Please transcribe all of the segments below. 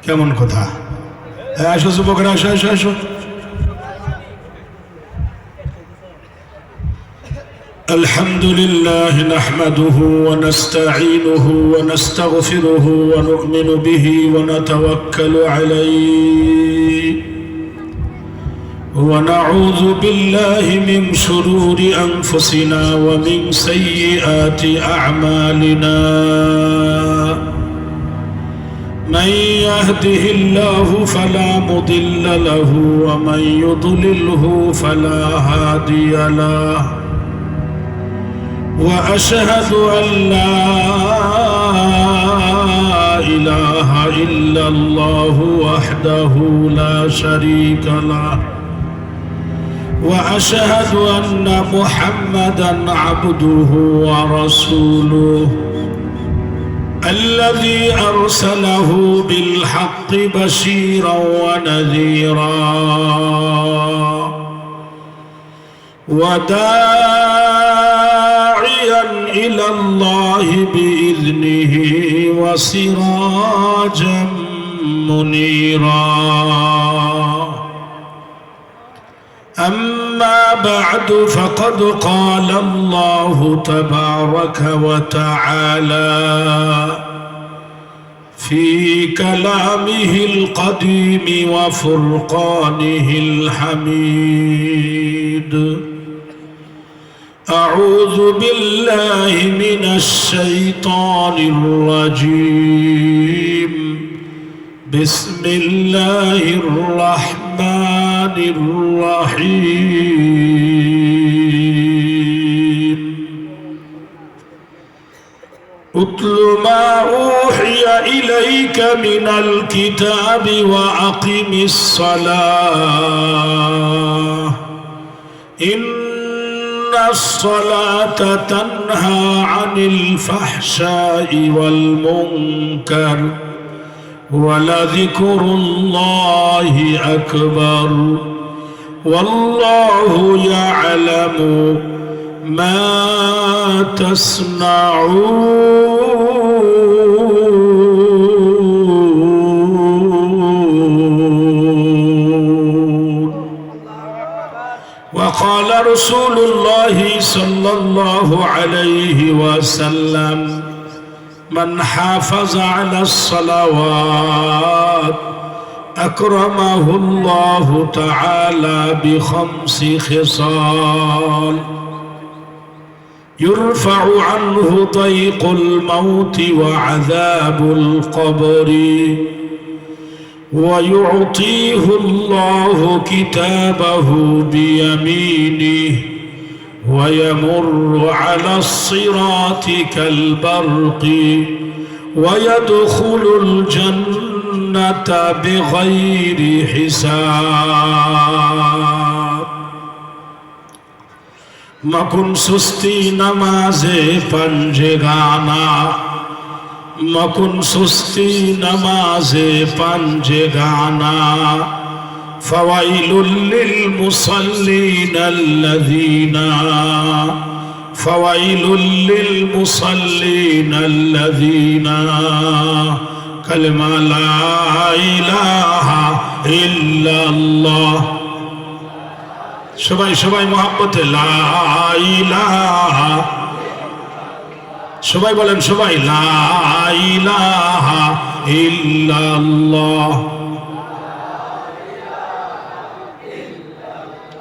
কেমন কথা? আসো যুবকরা, আসো আসো আসো। الحمد لله نحمده ونستعينه ونستغفره ونؤمن به ونتوكل عليه ونعوذ بالله من شرور أنفسنا ومن سيئات أعمالنا من يهده الله فلا مضل له ومن يضلله فلا هادي له وأشهد أن لا إله إلا الله وحده لا شريك له وأشهد أن محمدا عبده ورسوله الذي أرسله بالحق بشيرا ونذيرا وداعيا إلى الله بإذنه وسراجا منيرا أما بعد فقد قال الله تبارك وتعالى في كلامه القديم وفرقانه الحميد أعوذ بالله من الشيطان الرجيم بسم الله الرحمن الرحيم اتل ما أوحي إليك من الكتاب وأقم الصلاة إن الصلاة تنهى عن الفحشاء والمنكر ولذكر الله أكبر والله يعلم ما تصنعون. وقال رسول الله صلى الله عليه وسلم من حافظ على الصلوات أكرمه الله تعالى بخمس خصال يرفع عنه ضيق الموت وعذاب القبر ويعطيه الله كتابه بيمينه ويمر على الصراط كالبرق ويدخل الجنة بغير حساب. مكن سستی نماز پنجگانا مكن سستی نماز پنجگانا فويل للمصلين الذين كلمة لا إله إلا الله. সবাই সবাই মহব্বতে লা ইলাহা, সবাই বলেন সবাই লা ইলাহা ইল্লাল্লাহ।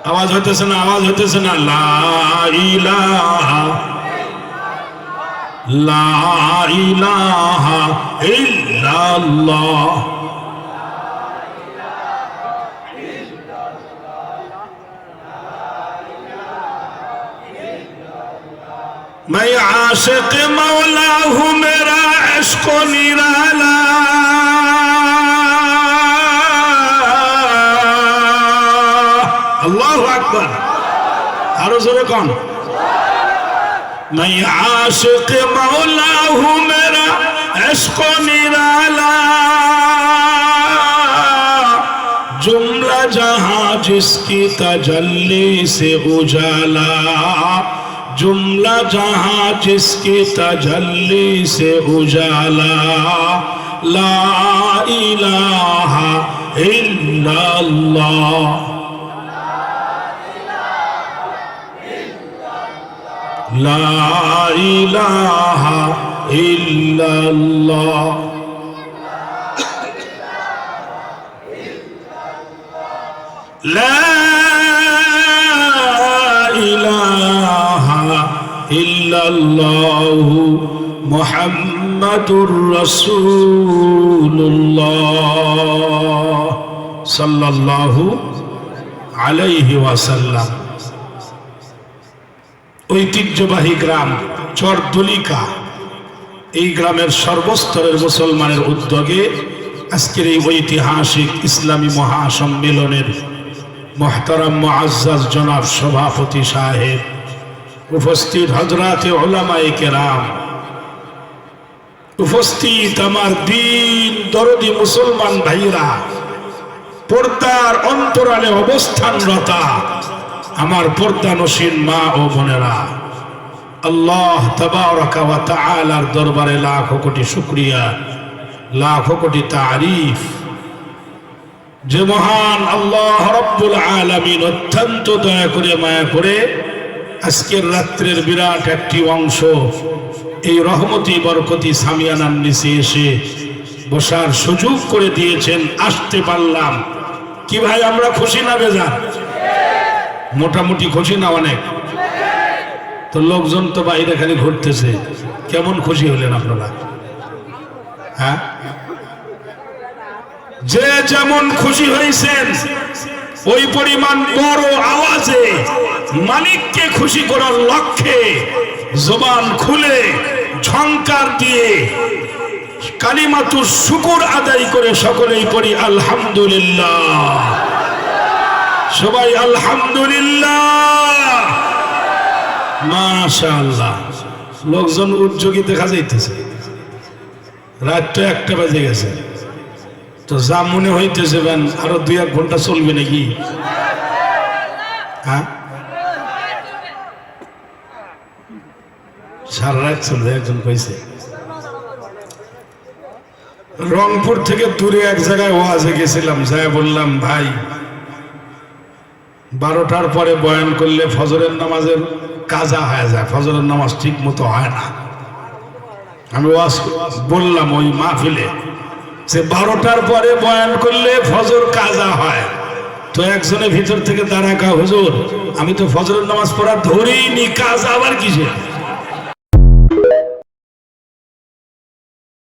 আওয়াজ হইতেছে না, আওয়াজ হইতেছে না। লা ইলাহা ইল্লাল্লাহ। मैं आशिक मौला हूँ मेरा इश्क निराला अल्लाहु अकबर। आरो जोरे कौन? मैं आशिक मौला हूँ मेरा इश्क निराला जुमला जहां जिसकी तजल्ली से उजाला जुमला जहां जिसकी तजल्ली से उजाला লা ইলাহা ইল্লাল্লাহ লা ইলাহা ইল্লাল্লাহ লা ইলাহা ইল্লাল্লাহু মুহাম্মাদুর রাসূলুল্লাহ সাল্লাল্লাহু আলাইহি ওয়াসাল্লাম। ঐতিহ্যবাহী গ্রাম চরদলিকা, এই গ্রামের সর্বস্তরের মুসলমানের উদ্যোগে আজকের এই ঐতিহাসিক ইসলামী মহাসম্মেলনের মুহতারাম মুআজ্জাজ জনাব সভাপতি সাহেব, উপস্থিত হযরতে উলামায়ে কেরাম, উপস্থিত আমার দিন দরদি মুসলমান ভাইরা, পর্দার অন্তরালে অবস্থানরতা আমার পর্দানসীন মা ও বোনেরা, আল্লাহ তাবারাকা ওয়া তাআলার দরবারে লাখো কোটি শুকরিয়া, লাখো কোটি তারিফ। যে মহান আল্লাহ রাব্বুল আলামিন অত্যন্ত দয়া করে মায়া করে আজকের রাত্রের বিরাট একটি অংশ এই রহমতি বরকতি সামিয়ানার নিচে এসে বসার সুযোগ করে দিয়েছেন, আসতে পারলাম। কি ভাই আমরা খুশি না বেজার? মোটামুটি খুশি না অনেক? তো লোকজন তো বাইরে খালি ঘুরতেছে, কেমন খুশি হলেন আপনারা? হ্যাঁ, যে যেমন খুশি হয়েছেন ওই পরিমাণ বড় আওয়াজে মালিককে খুশি করার লক্ষ্যে জবান খুলে ঝংকার দিয়ে কালিমাতুশ শুকর আদায় করে সকলেই পড়ি আলহামদুলিল্লাহ। সবাই আলহামদুলিল্লাহ, মাশাআল্লাহ। লোকজন উদ্যোগী দেখা যাইতেছে, রাত তো 1টা বাজে গেছে, তো যা মনে হইতেছে আরো 2-1 ঘন্টা চলবে নাকি? হ্যাঁ, সারা রাত চলবে। একজন কইছে রংপুর থেকে দূরে এক জায়গায় ওয়াজে গেছিলাম, যাই বললাম ভাই 12টার পরে বয়ান করলে ফজরের নামাজের কাজা হয়ে যায়, ফজরের নামাজ ঠিক মতো হয় না। আমি ওয়াজ বললাম ওই মাহফিলে যে 12টার পরে বয়ান করলে ফজর কাজা হয়। তো একজনের ভিতর থেকে দাঁড়াকা, হুজুর আমি তো ফজরের নামাজ পড়া ধরেই নি, কাজা আবার কিসে?